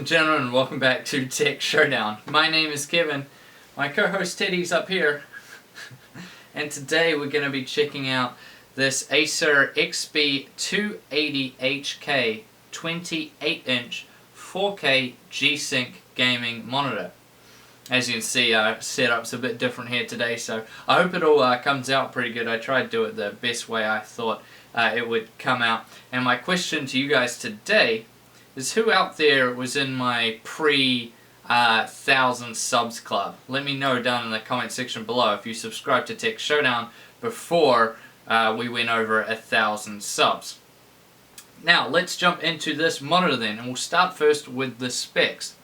and gentlemen, welcome back to Tech Showdown. My name is Kevin, my co-host Teddy's up here, and today we're going to be checking out this Acer XB280HK 28-inch 4K G-Sync gaming monitor. As you can see, our setup's a bit different here today, so I hope it all comes out pretty good. I tried to do it the best way I thought it would come out. And my question to you guys today is, who out there was in my pre-1000 subs club? Let me know down in the comment section below if you subscribed to Tech Showdown before we went over 1,000 subs. Now let's jump into this monitor then, and we'll start first with the specs.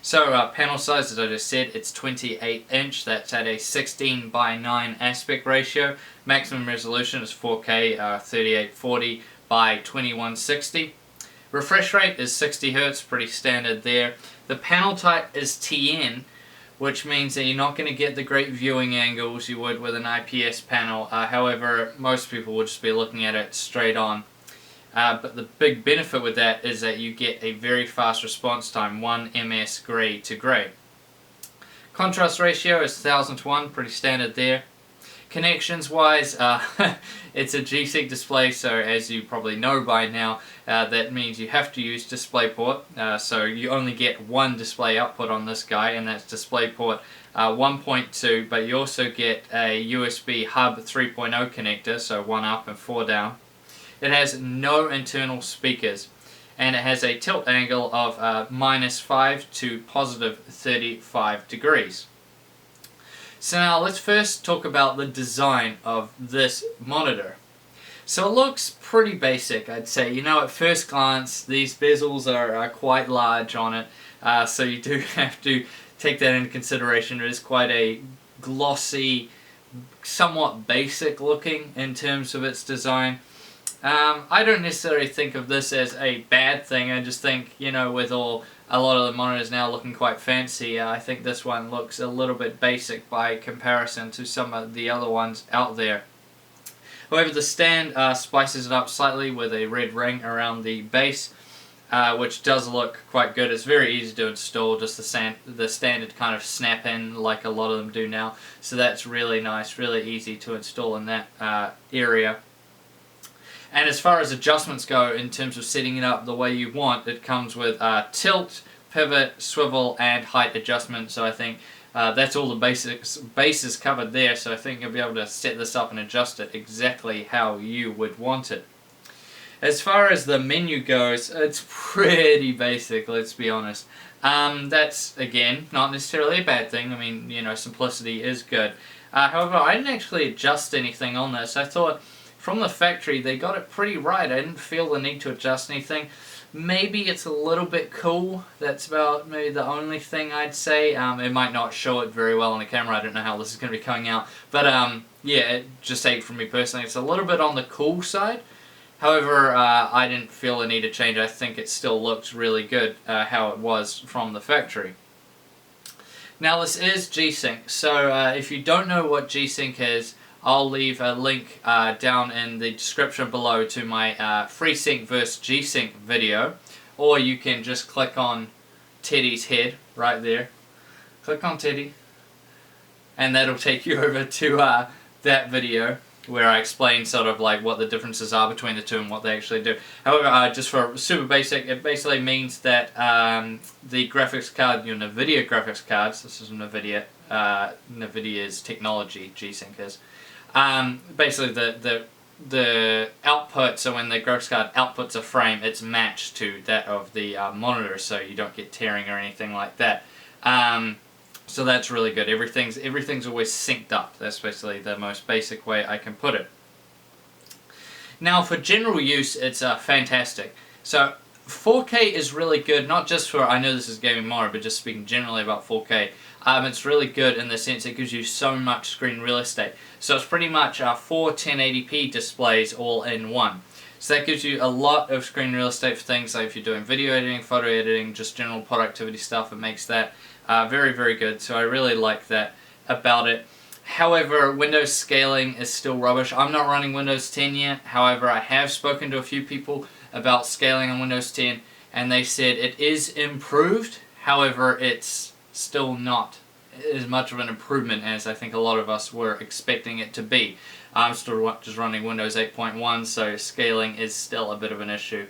So panel size, as I just said, it's 28 inch. That's at a 16:9 aspect ratio. Maximum resolution is 4K 3840 by 2160. Refresh rate is 60 Hz, pretty standard there. The panel type is TN, which means that you're not going to get the great viewing angles you would with an IPS panel. However, most people would just be looking at it straight on. But the big benefit with that is that you get a very fast response time, 1 ms gray to gray. Contrast ratio is 1000:1, pretty standard there. Connections wise, it's a G-Sync display, so as you probably know by now, that means you have to use DisplayPort. So you only get one display output on this guy, and that's DisplayPort 1.2, but you also get a USB hub 3.0 connector, so 1 up and 4 down. It has no internal speakers, and it has a tilt angle of -5 to +35 degrees. So now let's first talk about the design of this monitor. So it looks pretty basic, I'd say. You know, at first glance, these bezels are quite large on it, so you do have to take that into consideration. It is quite a glossy, somewhat basic looking in terms of its design. I don't necessarily think of this as a bad thing. I just think, you know, with a lot of the monitors now looking quite fancy, I think this one looks a little bit basic by comparison to some of the other ones out there. However, the stand spices it up slightly with a red ring around the base, which does look quite good. It's very easy to install, just the standard kind of snap-in like a lot of them do now. So that's really nice, really easy to install in that area. And as far as adjustments go, in terms of setting it up the way you want, it comes with tilt, pivot, swivel, and height adjustment. So I think that's all the bases covered there. So I think you'll be able to set this up and adjust it exactly how you would want it. As far as the menu goes, it's pretty basic, let's be honest. That's, again, not necessarily a bad thing. I mean, you know, simplicity is good. However, I didn't actually adjust anything on this. I thought, from the factory, they got it pretty right. I didn't feel the need to adjust anything. Maybe it's a little bit cool. That's about maybe the only thing I'd say. It might not show it very well on the camera. I don't know how this is going to be coming out. But yeah, it just take from me personally, it's a little bit on the cool side. However, I didn't feel the need to change. I think it still looks really good how it was from the factory. Now this is G-Sync. So if you don't know what G-Sync is, I'll leave a link down in the description below to my FreeSync vs G-Sync video, or you can just click on Teddy's head right there. Click on Teddy, and that'll take you over to that video where I explain sort of like what the differences are between the two and what they actually do. However, just for super basic, it basically means that the graphics card, your NVIDIA graphics cards, this is NVIDIA's technology, G-Sync is, basically the output, so when the graphics card outputs a frame, it's matched to that of the monitor, so you don't get tearing or anything like that. So that's really good. Everything's always synced up. That's basically the most basic way I can put it. Now for general use, it's fantastic. So 4K is really good, not just for, I know this is gaming monitor, but just speaking generally about 4K. It's really good in the sense it gives you so much screen real estate. So it's pretty much 4 1080p displays all in one. So that gives you a lot of screen real estate for things like if you're doing video editing, photo editing, just general productivity stuff. It makes that very, very good. So I really like that about it. However, Windows scaling is still rubbish. I'm not running Windows 10 yet. However, I have spoken to a few people about scaling on Windows 10, and they said it is improved. However, it's still not as much of an improvement as I think a lot of us were expecting it to be. I'm still just running Windows 8.1, so scaling is still a bit of an issue.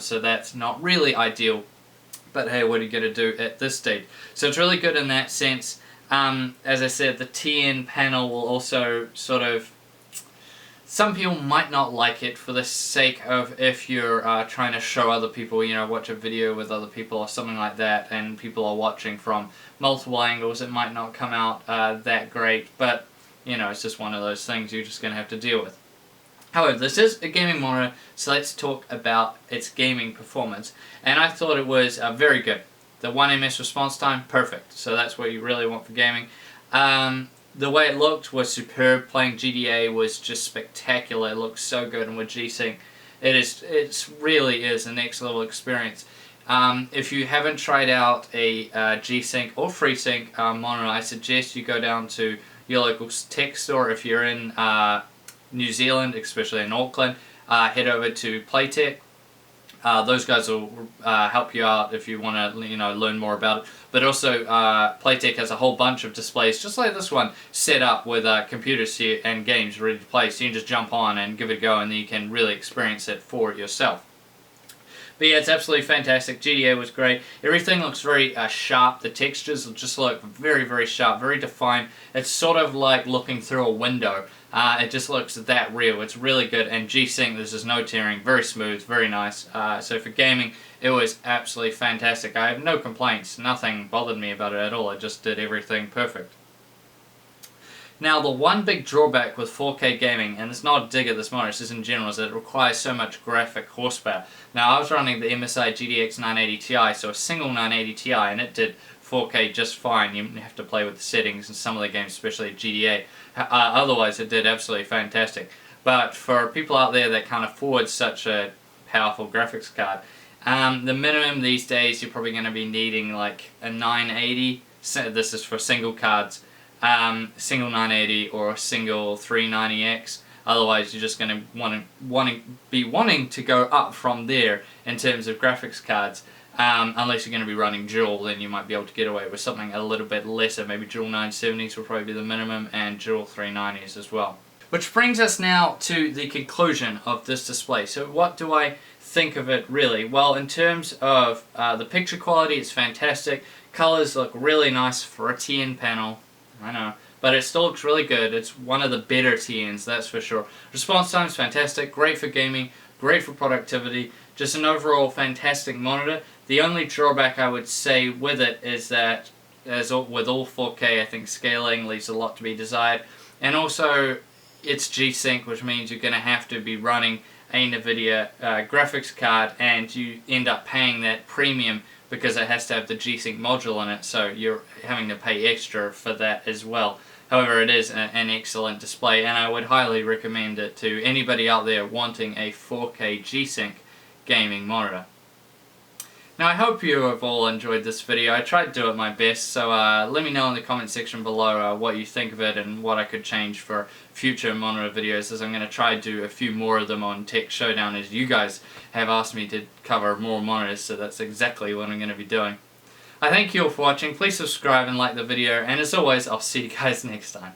So that's not really ideal. But hey, what are you going to do at this stage? So it's really good in that sense. As I said, the TN panel will also sort of... Some people might not like it for the sake of if you're trying to show other people, you know, watch a video with other people or something like that, and people are watching from multiple angles, it might not come out that great, but, you know, it's just one of those things you're just going to have to deal with. However, this is a gaming monitor, so let's talk about its gaming performance, and I thought it was very good. The 1 ms response time, perfect, so that's what you really want for gaming. The way it looked was superb. Playing GDA was just spectacular. It looks so good, and with G-Sync, it really is a next level experience. If you haven't tried out a G-Sync or FreeSync monitor, I suggest you go down to your local tech store. If you're in New Zealand, especially in Auckland, head over to Playtech. Those guys will help you out if you want to, you know, learn more about it. But also, Playtech has a whole bunch of displays, just like this one, set up with computers here and games ready to play. So you can just jump on and give it a go, and then you can really experience it for yourself. But yeah, it's absolutely fantastic. GDA was great. Everything looks very sharp. The textures just look very, very sharp, very defined. It's sort of like looking through a window. It just looks that real. It's really good. And G-Sync, there's just no tearing. Very smooth, very nice. So for gaming, it was absolutely fantastic. I have no complaints. Nothing bothered me about it at all. It just did everything perfect. Now, the one big drawback with 4K gaming, and it's not a dig at this monitor, it's just in general, is that it requires so much graphic horsepower. Now, I was running the MSI GTX 980 Ti, so a single 980 Ti, and it did 4K just fine. You have to play with the settings in some of the games, especially GDA. Otherwise, it did absolutely fantastic. But for people out there that can't afford such a powerful graphics card, the minimum these days, you're probably going to be needing like a 980. So this is for single cards. Single 980 or a single 390X. Otherwise, you're just going to be wanting to go up from there in terms of graphics cards. Unless you're going to be running dual, then you might be able to get away with something a little bit lesser. Maybe dual 970s will probably be the minimum, and dual 390s as well. Which brings us now to the conclusion of this display. So what do I think of it really? Well, in terms of the picture quality, it's fantastic. Colors look really nice for a TN panel. I know, but it still looks really good. It's one of the better TNs, that's for sure. Response time is fantastic, great for gaming, great for productivity, just an overall fantastic monitor. The only drawback I would say with it is that, with all 4K, I think scaling leaves a lot to be desired. And also, it's G-Sync, which means you're going to have to be running a NVIDIA graphics card, and you end up paying that premium because it has to have the G-Sync module in it, so you're having to pay extra for that as well. However, it is an excellent display, and I would highly recommend it to anybody out there wanting a 4K G-Sync gaming monitor. Now, I hope you have all enjoyed this video. I tried to do it my best, so let me know in the comment section below what you think of it and what I could change for future monitor videos, as I'm going to try to do a few more of them on Tech Showdown, as you guys have asked me to cover more monitors, so that's exactly what I'm going to be doing. I thank you all for watching. Please subscribe and like the video, and as always, I'll see you guys next time.